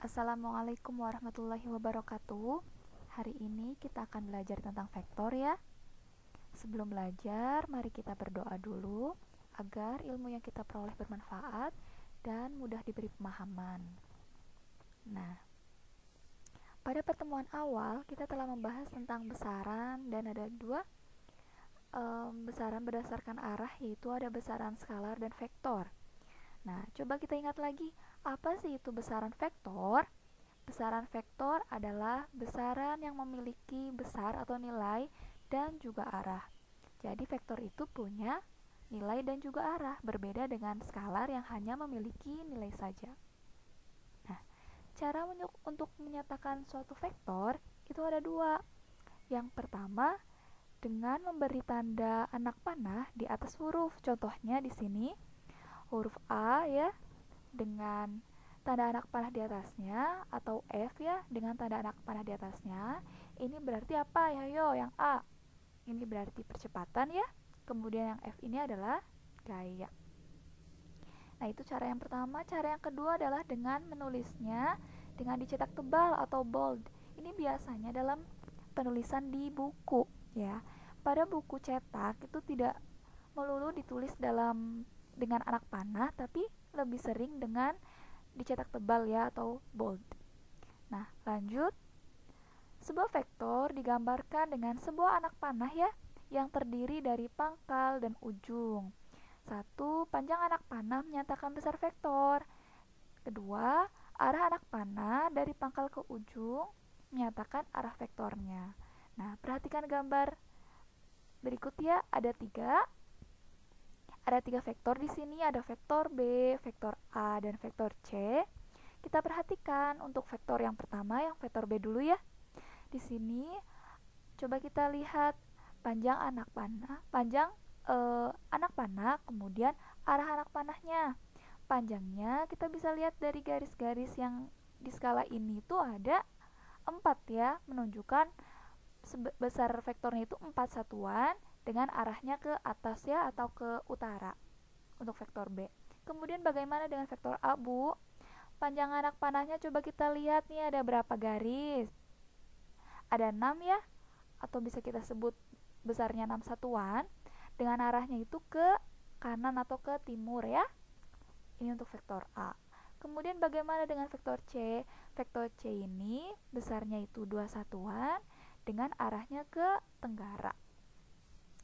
Assalamualaikum warahmatullahi wabarakatuh. Hari ini kita akan belajar tentang vektor ya. Sebelum belajar, mari kita berdoa dulu agar ilmu yang kita peroleh bermanfaat dan mudah diberi pemahaman. Nah, pada pertemuan awal kita telah membahas tentang besaran dan ada dua besaran berdasarkan arah, yaitu ada besaran skalar dan vektor. Nah, coba kita ingat lagi, apa sih itu besaran vektor? Besaran vektor adalah besaran yang memiliki besar atau nilai dan juga arah. Jadi vektor itu punya nilai dan juga arah, berbeda dengan skalar yang hanya memiliki nilai saja. Nah, cara untuk menyatakan suatu vektor itu ada dua. Yang pertama, dengan memberi tanda anak panah di atas huruf. Contohnya di sini huruf A ya dengan tanda anak panah di atasnya, atau F ya dengan tanda anak panah di atasnya. Ini berarti apa ya yo? Yang A ini berarti percepatan ya. Kemudian yang F ini adalah gaya. Nah, itu cara yang pertama. Cara yang kedua adalah dengan menulisnya dengan dicetak tebal atau bold. Ini biasanya dalam penulisan di buku ya. Pada buku cetak itu tidak melulu ditulis dengan anak panah, tapi lebih sering dengan dicetak tebal ya atau bold. Nah, lanjut. Sebuah vektor digambarkan dengan sebuah anak panah ya, yang terdiri dari pangkal dan ujung. Satu, panjang anak panah menyatakan besar vektor. Kedua, arah anak panah dari pangkal ke ujung menyatakan arah vektornya. Nah, perhatikan gambar berikut ya, ada tiga vektor di sini, ada vektor B, vektor A, dan vektor C. Kita perhatikan untuk vektor yang pertama, yang vektor B dulu ya. Di sini coba kita lihat panjang anak panah, kemudian arah anak panahnya. Panjangnya kita bisa lihat dari garis-garis yang di skala ini tuh ada 4 ya, menunjukkan besar vektornya itu 4 satuan dengan arahnya ke atas ya atau ke utara untuk vektor B. Kemudian bagaimana dengan vektor A, Bu? Panjang anak panahnya coba kita lihat nih, ada berapa garis? Ada 6 ya, atau bisa kita sebut besarnya 6 satuan dengan arahnya itu ke kanan atau ke timur ya. Ini untuk vektor A. Kemudian bagaimana dengan vektor C? Vektor C ini besarnya itu 2 satuan dengan arahnya ke tenggara.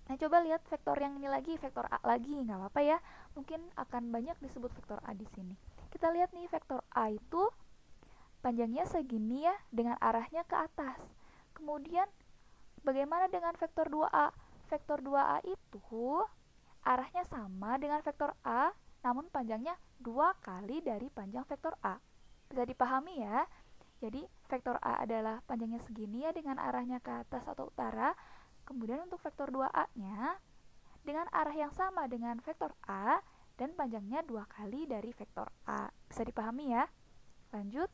Nah, coba lihat vektor yang ini lagi, vektor A lagi, nggak apa-apa ya. Mungkin akan banyak disebut vektor A di sini. Kita lihat nih, vektor A itu panjangnya segini ya, dengan arahnya ke atas. Kemudian bagaimana dengan vektor 2A? Vektor 2A itu arahnya sama dengan vektor A, namun panjangnya 2 kali dari panjang vektor A. Bisa dipahami ya? Jadi vektor A adalah panjangnya segini ya dengan arahnya ke atas atau utara. Kemudian untuk vektor 2A-nya dengan arah yang sama dengan vektor A dan panjangnya 2 kali dari vektor A. Bisa dipahami ya? Lanjut.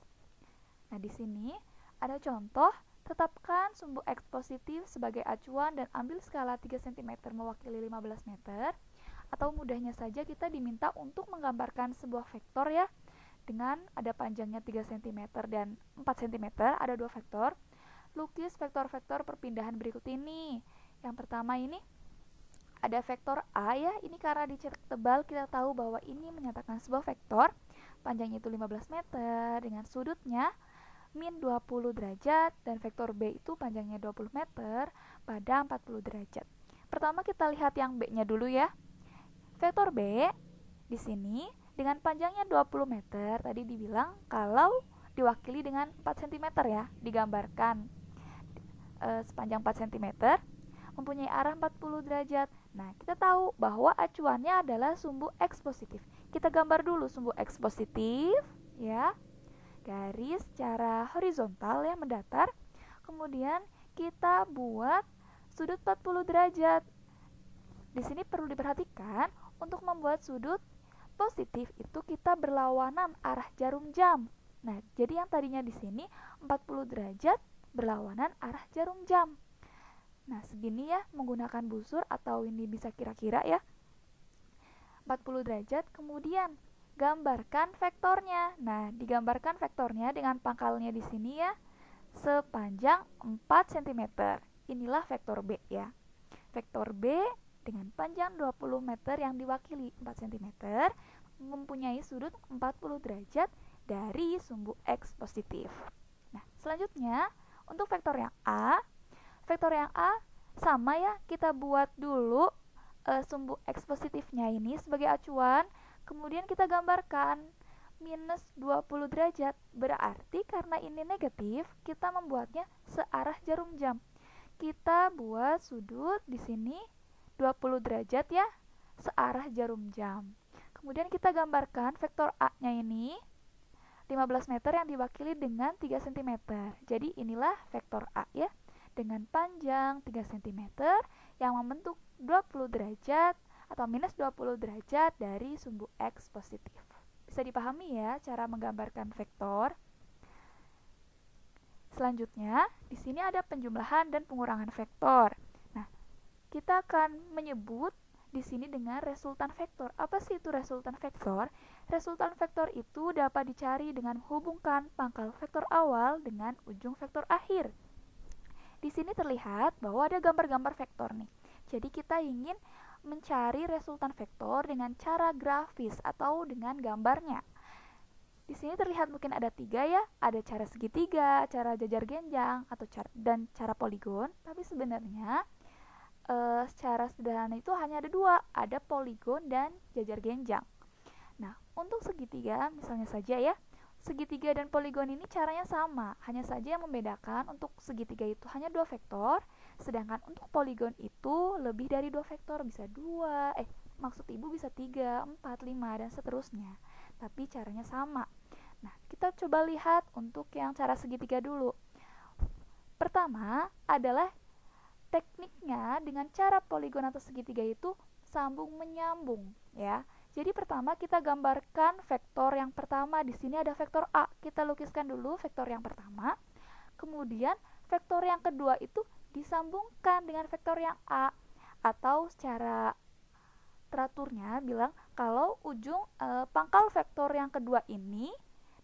Nah, di sini ada contoh, tetapkan sumbu X positif sebagai acuan dan ambil skala 3 cm mewakili 15 meter. Atau mudahnya saja kita diminta untuk menggambarkan sebuah vektor ya, dengan ada panjangnya 3 cm dan 4 cm, ada dua vektor. Lukis vektor-vektor perpindahan berikut ini. Yang pertama ini ada vektor A ya, ini karena dicetak tebal kita tahu bahwa ini menyatakan sebuah vektor. Panjangnya itu 15 meter dengan sudutnya min 20 derajat, dan vektor B itu panjangnya 20 meter pada 40 derajat. Pertama kita lihat yang B-nya dulu ya. Vektor B di sini dengan panjangnya 20 meter, tadi dibilang kalau diwakili dengan 4 cm ya, digambarkan sepanjang 4 cm, mempunyai arah 40 derajat. Nah, kita tahu bahwa acuannya adalah sumbu X positif. Kita gambar dulu sumbu X positif ya. Garis secara horizontal ya, mendatar. Kemudian kita buat sudut 40 derajat. Di sini perlu diperhatikan, untuk membuat sudut positif itu kita berlawanan arah jarum jam. Nah, jadi yang tadinya di sini 40 derajat berlawanan arah jarum jam. Nah, segini ya menggunakan busur atau ini bisa kira-kira ya. 40 derajat. Kemudian gambarkan vektornya. Nah, digambarkan vektornya dengan pangkalnya di sini ya, sepanjang 4 cm. Inilah vektor B ya. Vektor B dengan panjang 20 meter yang diwakili 4 cm mempunyai sudut 40 derajat dari sumbu X positif. Nah, selanjutnya untuk vektor yang A sama ya, kita buat dulu sumbu X positifnya ini sebagai acuan, kemudian kita gambarkan minus 20 derajat. Berarti karena ini negatif, kita membuatnya searah jarum jam. Kita buat sudut di sini 20 derajat ya, searah jarum jam. Kemudian kita gambarkan vektor A-nya ini 15 meter yang diwakili dengan 3 cm. Jadi inilah vektor A ya, dengan panjang 3 cm yang membentuk 20 derajat atau minus 20 derajat dari sumbu X positif. Bisa dipahami ya cara menggambarkan vektor. Selanjutnya, di sini ada penjumlahan dan pengurangan vektor. Nah, kita akan menyebut di sini dengan resultan vektor. Apa sih itu resultan vektor? Resultan vektor itu dapat dicari dengan menghubungkan pangkal vektor awal dengan ujung vektor akhir. Di sini terlihat bahwa ada gambar-gambar vektor nih. Jadi kita ingin mencari resultan vektor dengan cara grafis atau dengan gambarnya. Di sini terlihat mungkin ada 3 ya, ada cara segitiga, cara jajar genjang, atau cara poligon. Tapi sebenarnya secara sederhana itu hanya ada 2, ada poligon dan jajar genjang. Nah, untuk segitiga misalnya saja ya, segitiga dan poligon ini caranya sama, hanya saja yang membedakan untuk segitiga itu hanya 2 vektor, sedangkan untuk poligon itu lebih dari 2 vektor, bisa 2, maksud ibu bisa 3, 4, 5, dan seterusnya. Tapi caranya sama. Nah, kita coba lihat untuk yang cara segitiga dulu. Pertama adalah tekniknya dengan cara poligon atau segitiga itu sambung menyambung ya. Jadi pertama kita gambarkan vektor yang pertama, di sini ada vektor A. Kita lukiskan dulu vektor yang pertama. Kemudian vektor yang kedua itu disambungkan dengan vektor yang A, atau secara teraturnya bilang kalau ujung pangkal vektor yang kedua ini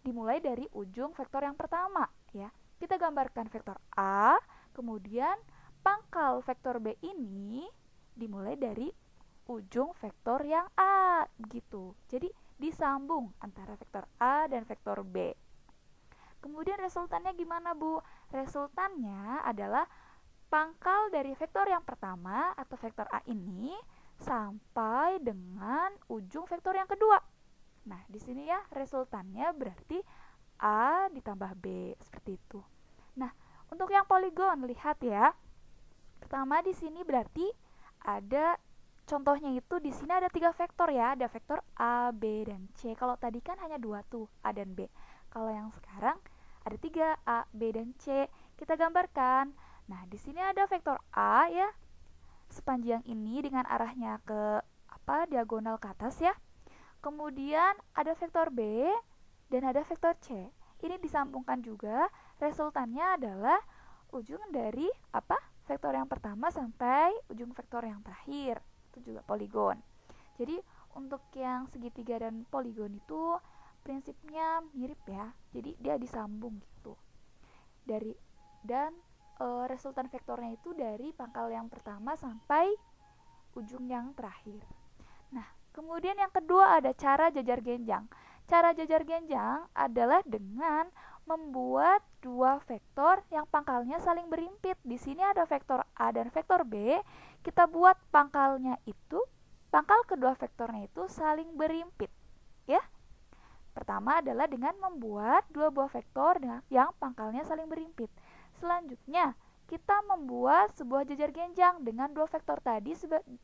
dimulai dari ujung vektor yang pertama ya. Kita gambarkan vektor A, kemudian pangkal vektor B ini dimulai dari ujung vektor yang A gitu. Jadi disambung antara vektor A dan vektor B. Kemudian resultannya gimana, Bu? Resultannya adalah pangkal dari vektor yang pertama atau vektor A ini sampai dengan ujung vektor yang kedua. Nah, di sini ya resultannya berarti A ditambah B, seperti itu. Nah, untuk yang poligon lihat ya. Pertama di sini berarti ada contohnya itu di sini ada 3 vektor ya, ada vektor A, B, dan C. Kalau tadi kan hanya 2 tuh, A dan B. Kalau yang sekarang ada 3, A, B, dan C. Kita gambarkan. Nah, di sini ada vektor A ya, sepanjang ini dengan arahnya ke diagonal ke atas ya. Kemudian ada vektor B dan ada vektor C. Ini disambungkan juga. Resultannya adalah ujung dari vektor yang pertama sampai ujung vektor yang terakhir. Itu juga poligon. Jadi untuk yang segitiga dan poligon itu prinsipnya mirip ya. Jadi dia disambung gitu. Resultan vektornya itu dari pangkal yang pertama sampai ujung yang terakhir. Nah, kemudian yang kedua ada cara jajar genjang. Cara jajar genjang adalah dengan membuat 2 vektor yang pangkalnya saling berimpit. Di sini ada vektor A dan vektor B. Kita buat pangkal kedua vektornya itu saling berimpit ya. Pertama adalah dengan membuat 2 buah vektor yang pangkalnya saling berimpit. Selanjutnya kita membuat sebuah jajar genjang dengan 2 vektor tadi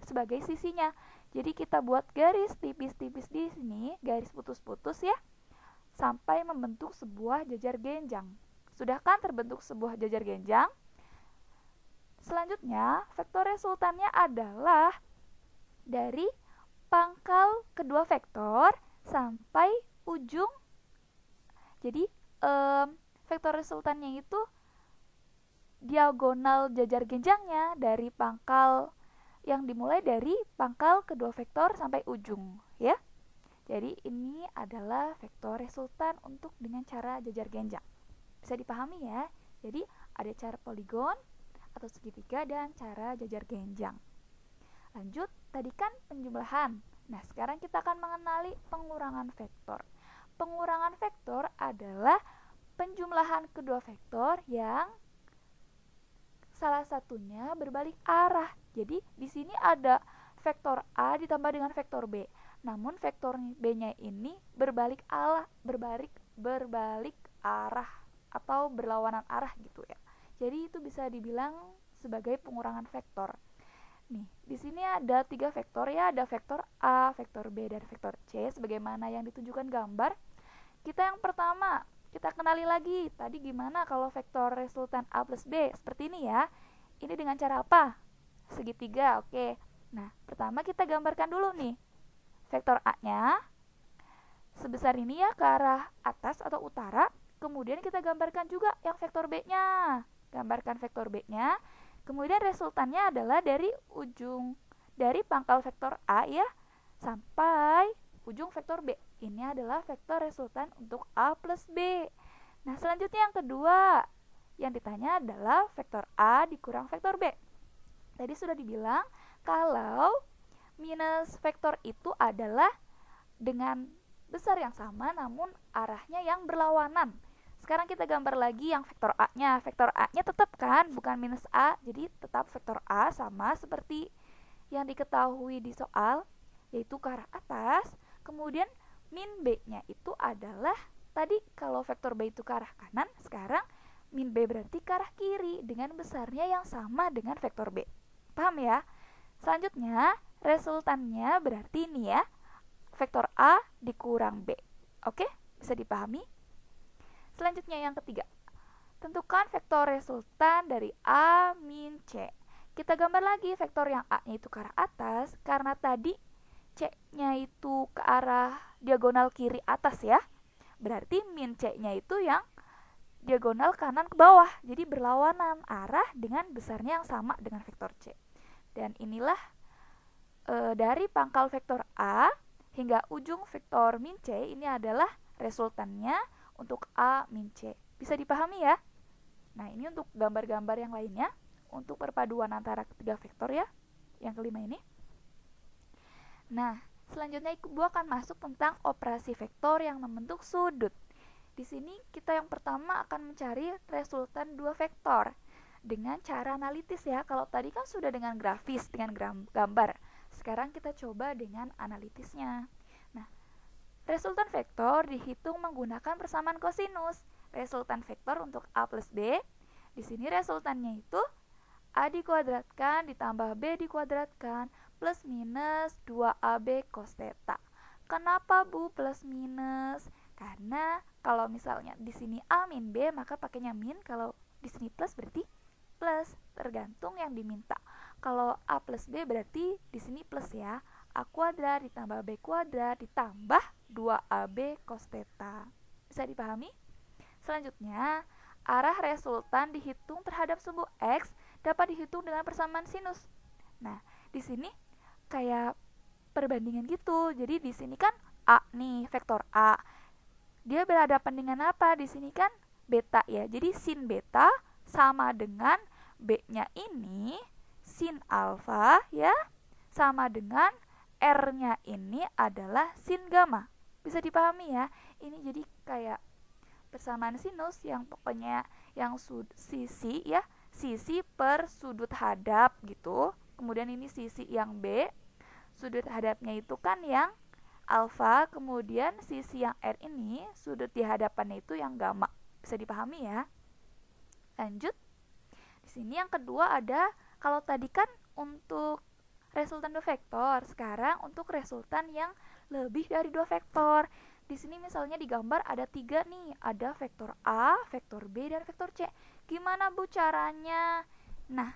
sebagai sisinya. Jadi kita buat garis tipis-tipis di sini, garis putus-putus ya, sampai membentuk sebuah jajar genjang. Sudah kan terbentuk sebuah jajar genjang? Selanjutnya, vektor resultannya adalah dari pangkal kedua vektor sampai ujung. Jadi vektor resultannya itu diagonal jajar genjangnya dari pangkal yang dimulai dari pangkal kedua vektor sampai ujung ya. Jadi ini adalah vektor resultan untuk dengan cara jajar genjang. Bisa dipahami ya. Jadi ada cara poligon atau segitiga dan cara jajar genjang. Lanjut, tadi kan penjumlahan. Nah, sekarang kita akan mengenali pengurangan vektor. Pengurangan vektor adalah penjumlahan kedua vektor yang salah satunya berbalik arah. Jadi di sini ada vektor A ditambah dengan vektor B. Namun vektor B-nya ini berbalik arah atau berlawanan arah gitu ya. Jadi itu bisa dibilang sebagai pengurangan vektor. Nih, di sini ada 3 vektor ya, ada vektor A, vektor B, dan vektor C sebagaimana yang ditunjukkan gambar. Kita yang pertama, kita kenali lagi. Tadi gimana kalau vektor resultan A plus B? Seperti ini ya. Ini dengan cara apa? Segitiga, oke. Nah, pertama kita gambarkan dulu nih. Vektor A-nya sebesar ini ya ke arah atas atau utara. Kemudian kita gambarkan juga yang vektor B-nya. Gambarkan vektor B-nya. Kemudian resultannya adalah dari pangkal vektor A ya sampai ujung vektor B. Ini adalah vektor resultan untuk A plus B. Nah, selanjutnya yang kedua. Yang ditanya adalah vektor A dikurang vektor B. Tadi sudah dibilang kalau minus vektor itu adalah dengan besar yang sama namun arahnya yang berlawanan. Sekarang kita gambar lagi yang vektor A-nya. Vektor A-nya tetap kan, bukan minus A. Jadi tetap vektor A sama seperti yang diketahui di soal, yaitu ke arah atas. Kemudian min B-nya itu adalah, tadi kalau vektor B itu ke arah kanan, sekarang min B berarti ke arah kiri dengan besarnya yang sama dengan vektor B. Paham ya? Selanjutnya, resultannya berarti ini ya, vektor A dikurang B. Oke? Bisa dipahami? Selanjutnya yang ketiga, tentukan vektor resultan dari A min C. Kita gambar lagi vektor yang A-nya itu ke arah atas, karena tadi C-nya itu ke arah diagonal kiri atas ya. Berarti min C-nya itu yang diagonal kanan ke bawah. Jadi berlawanan arah dengan besarnya yang sama dengan vektor C. Dan inilah dari pangkal vektor A hingga ujung vektor min C, ini adalah resultannya untuk A min C. Bisa dipahami ya? Nah, ini untuk gambar-gambar yang lainnya, untuk perpaduan antara ketiga vektor ya, yang kelima ini. Nah, selanjutnya Ibu akan masuk tentang operasi vektor yang membentuk sudut. Di sini kita yang pertama akan mencari resultan dua vektor dengan cara analitis ya. Kalau tadi kan sudah dengan grafis, dengan gambar. Sekarang kita coba dengan analitisnya. Nah, resultan vektor dihitung menggunakan persamaan kosinus. Resultan vektor untuk A plus B, di sini resultannya itu A dikuadratkan ditambah B dikuadratkan plus minus 2AB cos theta. Kenapa Bu plus minus? Karena kalau misalnya di sini A min B, maka pakainya min. Kalau di sini plus berarti plus, tergantung yang diminta. Kalau A plus B berarti di sini plus ya. A kuadrat ditambah B kuadrat ditambah 2AB cos theta. Bisa dipahami? Selanjutnya, arah resultan dihitung terhadap sumbu X dapat dihitung dengan persamaan sinus. Nah, di sini kayak perbandingan gitu. Jadi di sini kan A nih, vektor A. Dia berhadapan dengan apa? Di sini kan beta ya. Jadi sin beta sama dengan B-nya ini sin alfa ya, sama dengan R-nya ini adalah sin gamma. Bisa dipahami ya? Ini jadi kayak persamaan sinus yang pokoknya yang sisi ya, sisi per sudut hadap gitu. Kemudian ini sisi yang B, sudut hadapnya itu kan yang alfa, kemudian sisi yang R ini sudut di hadapannya itu yang gamma. Bisa dipahami ya? Lanjut. Di sini yang kedua ada, kalau tadi kan untuk resultan dua vektor, sekarang untuk resultan yang lebih dari dua vektor. Di sini misalnya digambar ada 3 nih, ada vektor A, vektor B, dan vektor C. Gimana Bu caranya? Nah,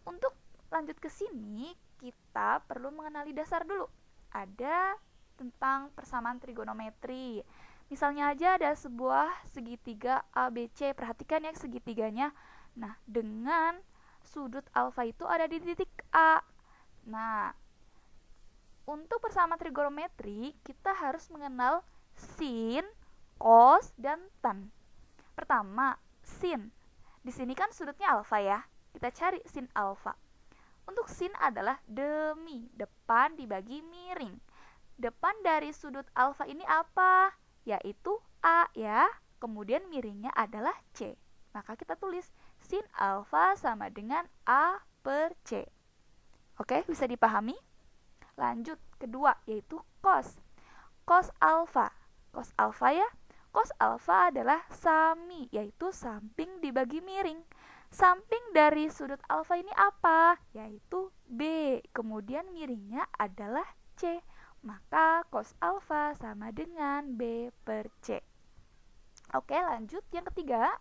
untuk lanjut ke sini kita perlu mengenali dasar dulu. Ada tentang persamaan trigonometri. Misalnya aja ada sebuah segitiga ABC, perhatikan ya segitiganya. Nah, dengan sudut alfa itu ada di titik A. Nah, untuk persamaan trigonometri, kita harus mengenal sin, cos, dan tan. Pertama, sin. Di sini kan sudutnya alfa ya. Kita cari sin alfa. Untuk sin adalah demi, depan dibagi miring. Depan dari sudut alfa ini apa? Yaitu A ya. Kemudian miringnya adalah C. Maka kita tulis sin alfa sama dengan A per C. Oke, bisa dipahami? Lanjut, kedua yaitu cos. Cos alfa. Cos alfa ya. Cos alfa adalah sami, yaitu samping dibagi miring. Samping dari sudut alfa ini apa? Yaitu B. Kemudian miringnya adalah C. Maka cos alfa sama dengan B per C. Oke, lanjut. Yang ketiga,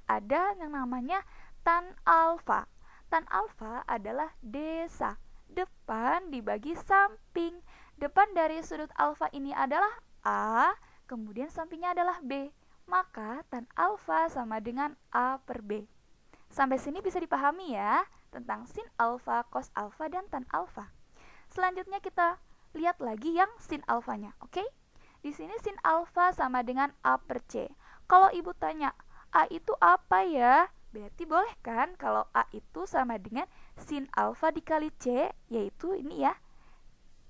ada yang namanya tan alfa. Tan alfa adalah desa. Depan dibagi samping. Depan dari sudut alfa ini adalah A, kemudian sampingnya adalah B. Maka tan alfa sama dengan A per B. Sampai sini bisa dipahami ya tentang sin alfa, cos alfa, dan tan alfa. Selanjutnya kita lihat lagi yang sin alfanya, oke? Di sini sin alfa sama dengan A per C. Kalau ibu tanya, A itu apa ya? Berarti boleh kan kalau A itu sama dengan sin alfa dikali C, yaitu ini ya,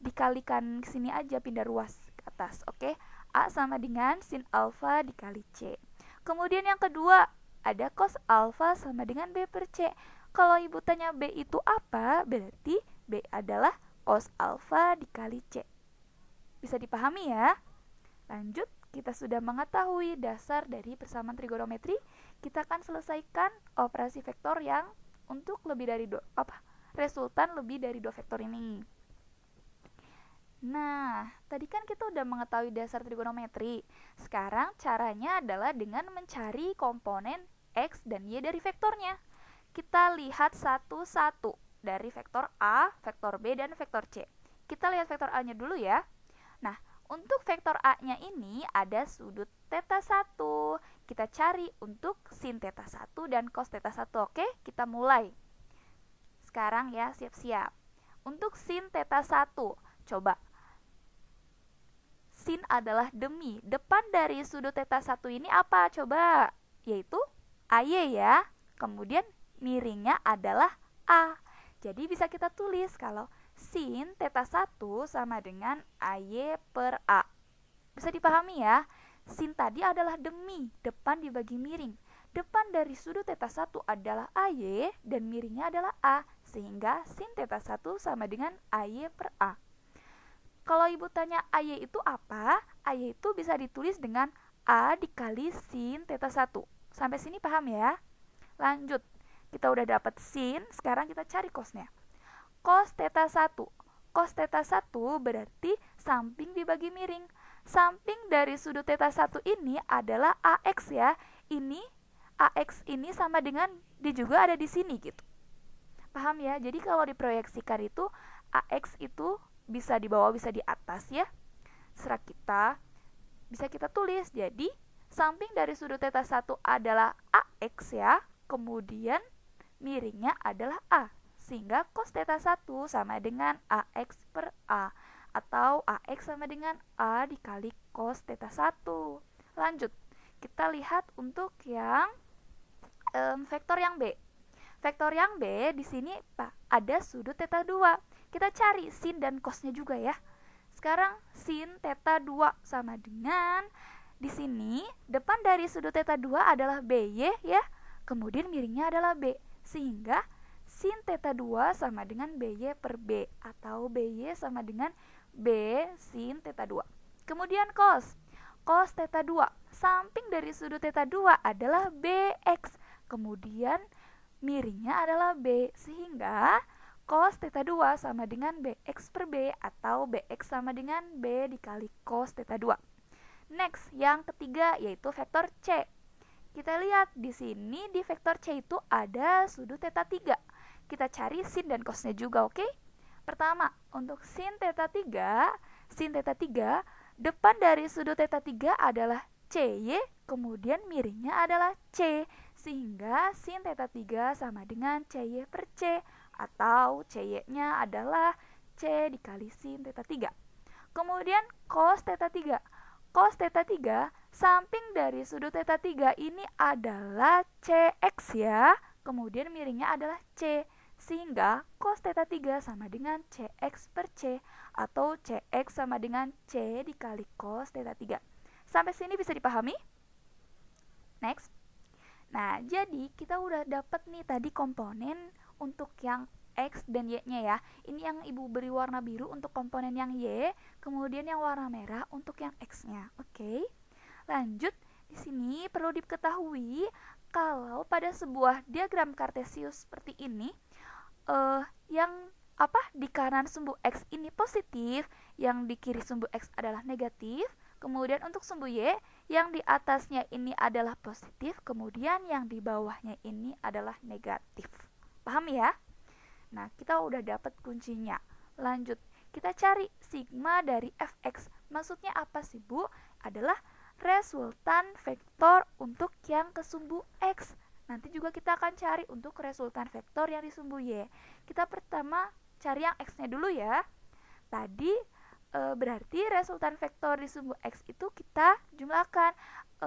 dikalikan ke sini aja, pindah ruas ke atas, oke? A sama dengan sin alfa dikali C. Kemudian yang kedua, ada cos alfa sama dengan B per C. Kalau ibu tanya B itu apa, berarti B adalah cos alfa dikali C. Bisa dipahami ya? Lanjut, kita sudah mengetahui dasar dari persamaan trigonometri. Kita akan selesaikan operasi vektor yang untuk lebih dari resultan lebih dari 2 vektor ini. Nah, tadi kan kita udah mengetahui dasar trigonometri. Sekarang caranya adalah dengan mencari komponen X dan Y dari vektornya. Kita lihat satu-satu dari vektor A, vektor B, dan vektor C. Kita lihat vektor A-nya dulu ya. Nah, untuk vektor A-nya ini ada sudut θ 1. Kita cari untuk sin θ 1 dan cos θ 1. Oke, kita mulai. Sekarang ya, siap-siap. Untuk sin θ 1, coba. Sin adalah demi. Depan dari sudut θ 1 ini apa? Coba. Yaitu AY ya. Kemudian miringnya adalah A. Jadi bisa kita tulis kalau sin θ 1 sama dengan AY per A. Bisa dipahami ya? Sin tadi adalah demi, depan dibagi miring. Depan dari sudut θ 1 adalah AY dan miringnya adalah A. Sehingga sin θ 1 sama dengan AY per A. Kalau ibu tanya AY itu apa? AY itu bisa ditulis dengan A dikali sin θ 1. Sampai sini paham ya? Lanjut. Kita udah dapat sin, sekarang kita cari cosnya. Cos θ 1. Cos θ 1 berarti samping dibagi miring. Samping dari sudut θ 1 ini adalah AX ya. Ini AX ini sama dengan juga ada di sini gitu. Paham ya? Jadi kalau diproyeksikan itu AX itu bisa di bawah, bisa di atas ya. Serah kita, bisa kita tulis. Jadi samping dari sudut θ 1 adalah AX ya. Kemudian miringnya adalah A. Sehingga cos θ 1 sama dengan AX per A. Atau AX sama dengan A dikali cos θ 1. Lanjut, kita lihat untuk yang vektor yang B. Vektor yang B di sini ada sudut θ 2. Kita cari sin dan cosnya juga ya. Sekarang sin θ 2 sama dengan, di sini depan dari sudut θ 2 adalah BY ya. Kemudian miringnya adalah B. Sehingga sin θ 2 sama dengan BY per B. Atau BY sama dengan B sin θ 2. Kemudian cos. Cos θ 2. Samping dari sudut θ 2 adalah BX. Kemudian miringnya adalah B. Sehingga cos θ 2 sama dengan BX per B. Atau BX sama dengan B dikali cos θ 2. Next, yang ketiga yaitu vektor C. Kita lihat di sini di vektor C itu ada sudut θ 3. Kita cari sin dan cosnya juga, oke? Pertama, untuk sin θ 3, depan dari sudut θ 3 adalah CY, kemudian miringnya adalah C. Sehingga sin θ 3 sama dengan CY per C, atau CY-nya adalah C C dikali sin theta 3. Kemudian cos theta 3. Cos theta 3, samping dari sudut theta 3 ini adalah CX ya. Kemudian miringnya adalah C. Sehingga cos theta 3 sama dengan CX per C. Atau CX sama dengan C dikali cos theta 3. Sampai sini bisa dipahami? Next. Nah, jadi kita udah dapat nih tadi komponen untuk yang X dan Y-nya ya. Ini yang Ibu beri warna biru untuk komponen yang Y, kemudian yang warna merah untuk yang X-nya. Oke. Lanjut, di sini perlu diketahui kalau pada sebuah diagram kartesius seperti ini, yang di kanan sumbu X ini positif, yang di kiri sumbu X adalah negatif. Kemudian untuk sumbu Y, yang di atasnya ini adalah positif, kemudian yang di bawahnya ini adalah negatif. Paham ya? Nah, kita udah dapat kuncinya. Lanjut, kita cari sigma dari fx. Maksudnya apa sih, Bu? Adalah resultan vektor untuk yang ke sumbu X. Nanti juga kita akan cari untuk resultan vektor yang di sumbu Y. Kita pertama cari yang X-nya dulu ya. Tadi berarti resultan vektor di sumbu X itu kita jumlahkan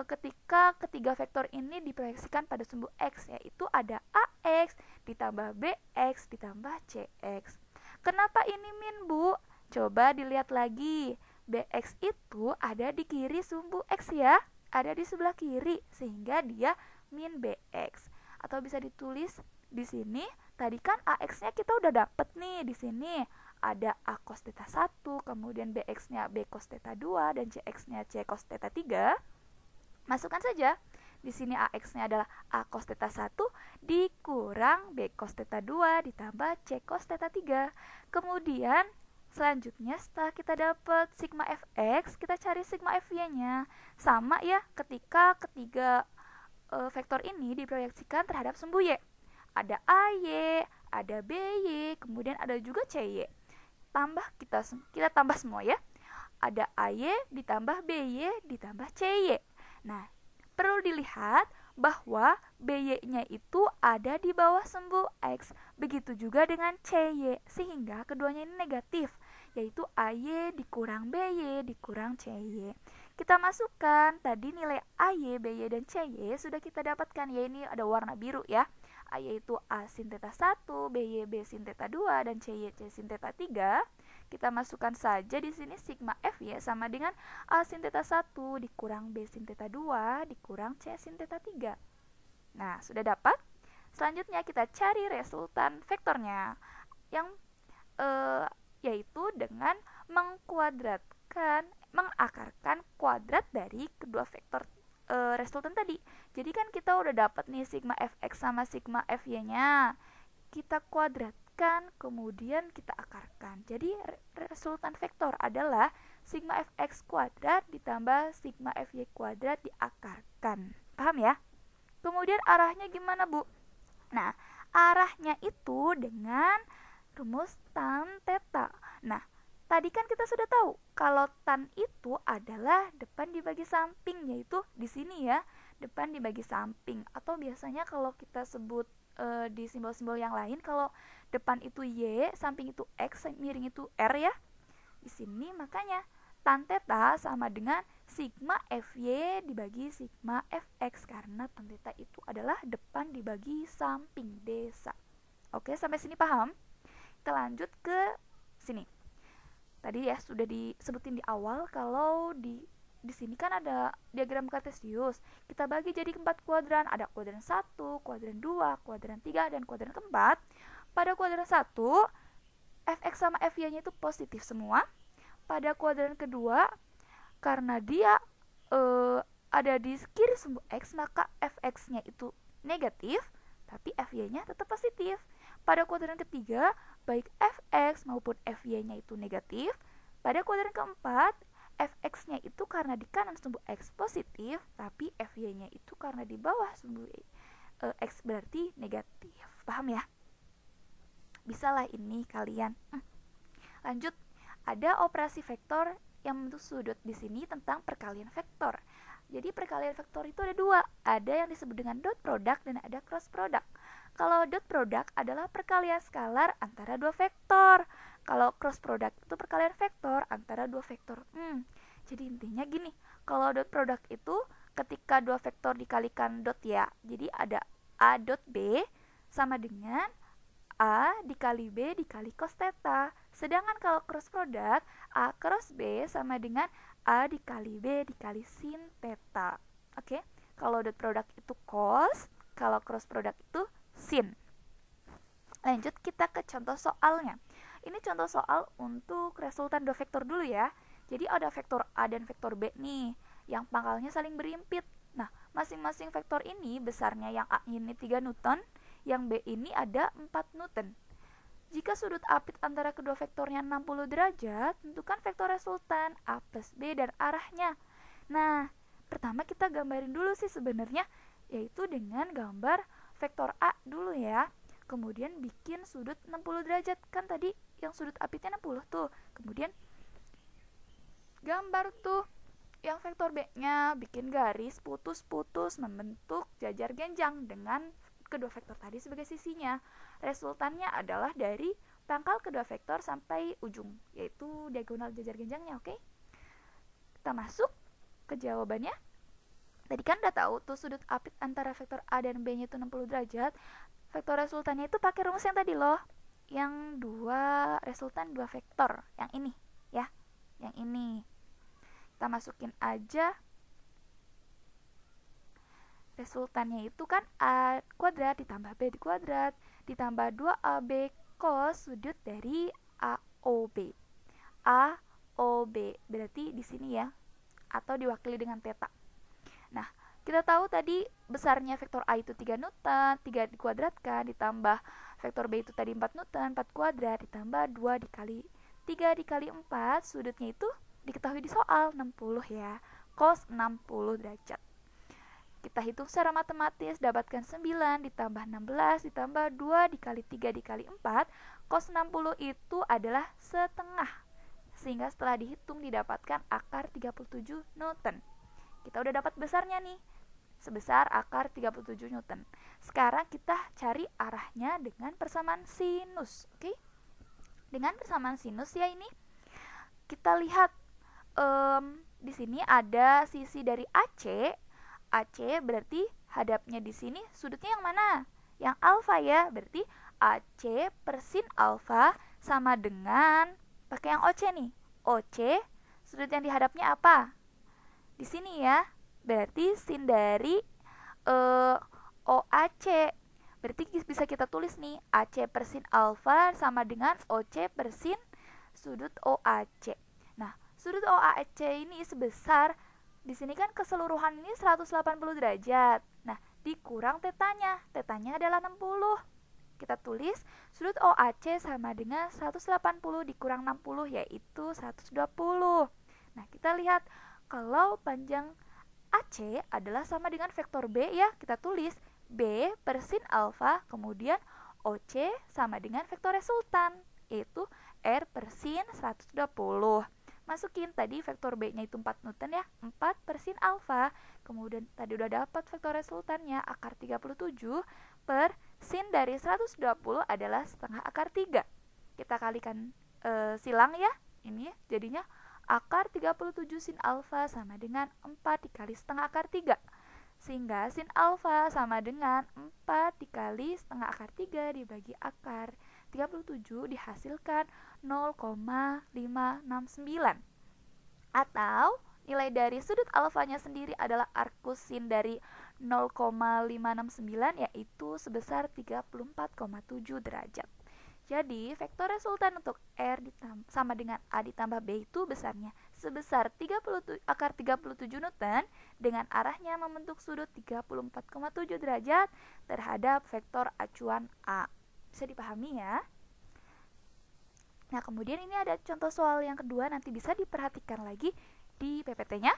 ketika ketiga vektor ini diproyeksikan pada sumbu X, yaitu ada AX ditambah BX ditambah CX. Kenapa ini min, Bu? Coba dilihat lagi. BX itu ada di kiri sumbu X ya, ada di sebelah kiri, sehingga dia min BX. Atau bisa ditulis di sini, tadi kan AX-nya kita udah dapet nih di sini. Ada A cos theta 1, kemudian BX-nya B cos theta 2, dan CX-nya C cos theta 3. Masukkan saja. Di sini AX-nya adalah A cos theta 1 dikurang B cos theta 2 ditambah C cos theta 3. Kemudian selanjutnya setelah kita dapat sigma fx, kita cari sigma fy-nya. Sama ya ketika ketiga vektor ini diproyeksikan terhadap sumbu Y. Ada AY, ada BY, kemudian ada juga CY. Kita tambah semua ya. Ada AY ditambah BY ditambah CY. Nah, perlu dilihat bahwa BY-nya itu ada di bawah sumbu X. Begitu juga dengan CY, sehingga keduanya ini negatif, yaitu AY dikurang BY dikurang CY. Kita masukkan tadi nilai AY, BY, dan CY sudah kita dapatkan, ya ini ada warna biru ya. AY itu A sin theta 1, BY B sin theta 2, dan CY C sin theta 3. Kita masukkan saja di sini sigma F ya sama dengan A sin theta 1 dikurang B sin theta 2 dikurang C sin theta 3. Nah, sudah dapat. Selanjutnya kita cari resultan vektornya yang yaitu dengan mengakarkan kuadrat dari kedua vektor resultan tadi. Jadi kan kita udah dapat nih sigma fx sama sigma fy-nya. Kita kuadratkan, kemudian kita akarkan. Jadi resultan vektor adalah sigma fx kuadrat ditambah sigma fy kuadrat diakarkan. Paham ya? Kemudian arahnya gimana, Bu? Nah, arahnya itu dengan rumus tan theta. Nah, tadi kan kita sudah tahu kalau tan itu adalah depan dibagi samping, yaitu di sini ya, depan dibagi samping. Atau biasanya kalau kita sebut di simbol-simbol yang lain, kalau depan itu Y, samping itu X, miring itu R ya. Di sini makanya tan theta sama dengan sigma Fy dibagi sigma Fx, karena tan theta itu adalah depan dibagi samping desa. Oke, sampai sini paham? Kita lanjut ke sini. Tadi ya sudah disebutin di awal kalau di sini kan ada diagram kartesius. Kita bagi jadi 4 kuadran. Ada kuadran 1, kuadran 2, kuadran 3, dan kuadran keempat. Pada kuadran 1, fx sama fy-nya itu positif semua. Pada kuadran kedua, karena dia ada di kiri sumbu x, maka fx-nya itu negatif, tapi fy-nya tetap positif. Pada kuadran ketiga, baik fx maupun fy-nya itu negatif. Pada kuadran keempat, fx-nya itu karena di kanan sumbu x positif, tapi fy-nya itu karena di bawah sumbu x berarti negatif. Paham ya? Bisalah ini kalian. Lanjut, ada operasi vektor yang membentuk sudut di sini tentang perkalian vektor. Jadi perkalian vektor itu ada dua, ada yang disebut dengan dot product dan ada cross product. Kalau dot product adalah perkalian skalar antara dua vektor. Kalau cross product itu perkalian vektor antara dua vektor. Jadi intinya gini, kalau dot product itu ketika dua vektor dikalikan dot ya. Jadi ada A dot B sama dengan A dikali B dikali cos theta. Sedangkan kalau cross product, A cross B sama dengan A dikali B dikali sin theta. Oke, kalau dot product itu cos, kalau cross product itu sin. Lanjut kita ke contoh soalnya. Ini contoh soal untuk resultan dua vektor dulu ya. Jadi ada vektor A dan vektor B nih, yang pangkalnya saling berimpit. Nah, masing-masing vektor ini besarnya yang A ini 3 Newton, yang B ini ada 4 Newton. Jika sudut apit antara kedua vektornya 60 derajat, tentukan vektor resultan A plus B dan arahnya. Nah, pertama kita gambarin dulu sih sebenarnya, yaitu dengan gambar vektor A dulu ya. Kemudian bikin sudut 60 derajat, kan tadi yang sudut apitnya 60 tuh. Kemudian gambar tuh yang vektor B-nya, bikin garis putus-putus membentuk jajar genjang dengan kedua vektor tadi sebagai sisinya. Resultannya adalah dari pangkal kedua vektor sampai ujung, yaitu diagonal jajar genjangnya, oke? Kita masuk ke jawabannya. Tadi kan udah tahu tuh sudut apit antara vektor A dan B-nya itu 60 derajat. Vektor resultannya itu pakai rumus yang tadi loh. Yang dua resultan dua vektor, yang ini ya. Yang ini. Kita masukin aja resultannya itu kan A kuadrat ditambah B kuadrat ditambah 2AB cos sudut dari AOB. AOB berarti di sini ya, atau diwakili dengan theta. Nah, kita tahu tadi besarnya vektor A itu 3 Newton, 3 dikuadratkan ditambah vektor B itu tadi 4 Newton, 4 kuadrat ditambah 2 dikali 3 dikali 4, sudutnya itu diketahui di soal 60 ya, cos 60 derajat. Kita hitung secara matematis, dapatkan 9 ditambah 16 ditambah 2 dikali 3 dikali 4, cos 60 itu adalah setengah. Sehingga setelah dihitung didapatkan akar 37 Newton. Kita udah dapat besarnya nih, sebesar akar 37 Newton. Sekarang kita cari arahnya dengan persamaan sinus, oke? Dengan persamaan sinus ya ini, kita lihat di sini ada sisi dari AC. AC berarti hadapnya di sini sudutnya yang mana? Yang alfa ya, berarti AC per sin alfa sama dengan pakai yang OC nih. OC sudut yang dihadapnya apa? Di sini ya, berarti sin dari OAC. Berarti bisa kita tulis nih, AC per sin alfa sama dengan OC per sin sudut OAC. Nah, sudut OAC ini sebesar, di sini kan keseluruhan ini 180 derajat. Nah, dikurang tetanya. Tetanya adalah 60. Kita tulis sudut OAC sama dengan 180 dikurang 60 yaitu 120. Nah, kita lihat kalau panjang AC adalah sama dengan vektor B ya, kita tulis B per sin alfa, kemudian OC sama dengan vektor resultan, yaitu R per sin 120. Masukin tadi vektor B-nya itu 4 Newton ya, 4 per sin alfa. Kemudian tadi udah dapat vektor resultannya, akar 37 per sin dari 120 adalah setengah akar 3. Kita kalikan silang ya, ini jadinya akar 37 sin alfa sama dengan 4 dikali setengah akar 3. Sehingga sin alfa sama dengan 4 dikali setengah akar 3 dibagi akar 37 dihasilkan 0,569. Atau nilai dari sudut alfanya sendiri adalah arcus sin dari 0,569 yaitu sebesar 34,7 derajat. Jadi, vektor resultan untuk R sama dengan A ditambah B itu besarnya sebesar akar 37 Newton dengan arahnya membentuk sudut 34,7 derajat terhadap vektor acuan A. Bisa dipahami ya? Nah, kemudian ini ada contoh soal yang kedua, nanti bisa diperhatikan lagi di PPT-nya.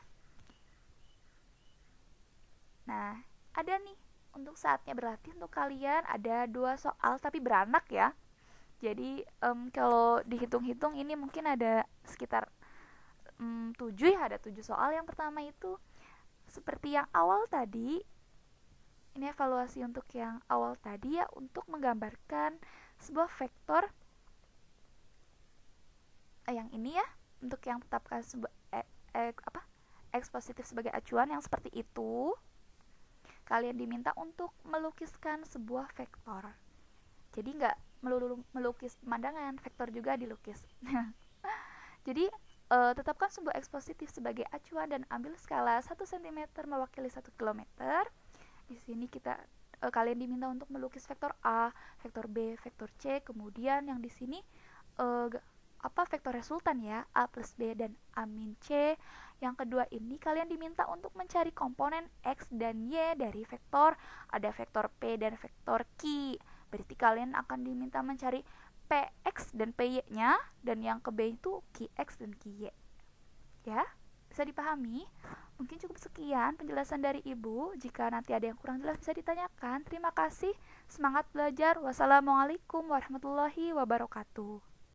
Nah, ada nih untuk saatnya berlatih untuk kalian ada 2 soal tapi beranak ya. Jadi kalau dihitung-hitung ini mungkin ada sekitar 7 ya, ada 7 soal. Yang pertama itu seperti yang awal tadi, ini evaluasi untuk yang awal tadi ya, untuk menggambarkan sebuah vektor yang ini ya, untuk yang tetapkan X positif sebagai acuan yang seperti itu, kalian diminta untuk melukiskan sebuah vektor. Jadi nggak melulu melukis pemandangan, vektor juga dilukis. Jadi tetapkan sebuah X positif sebagai acuan dan ambil skala 1 cm mewakili 1 km. Di sini kalian diminta untuk melukis vektor A, vektor B, vektor C, kemudian yang di sini vektor resultan ya, A plus B dan A min C. Yang kedua ini kalian diminta untuk mencari komponen X dan Y dari vektor. Ada vektor P dan vektor Q. Berarti kalian akan diminta mencari Px dan Py-nya, dan yang ke B itu Qx dan Qy. Ya, bisa dipahami? Mungkin cukup sekian penjelasan dari Ibu. Jika nanti ada yang kurang jelas bisa ditanyakan. Terima kasih. Semangat belajar. Wassalamualaikum warahmatullahi wabarakatuh.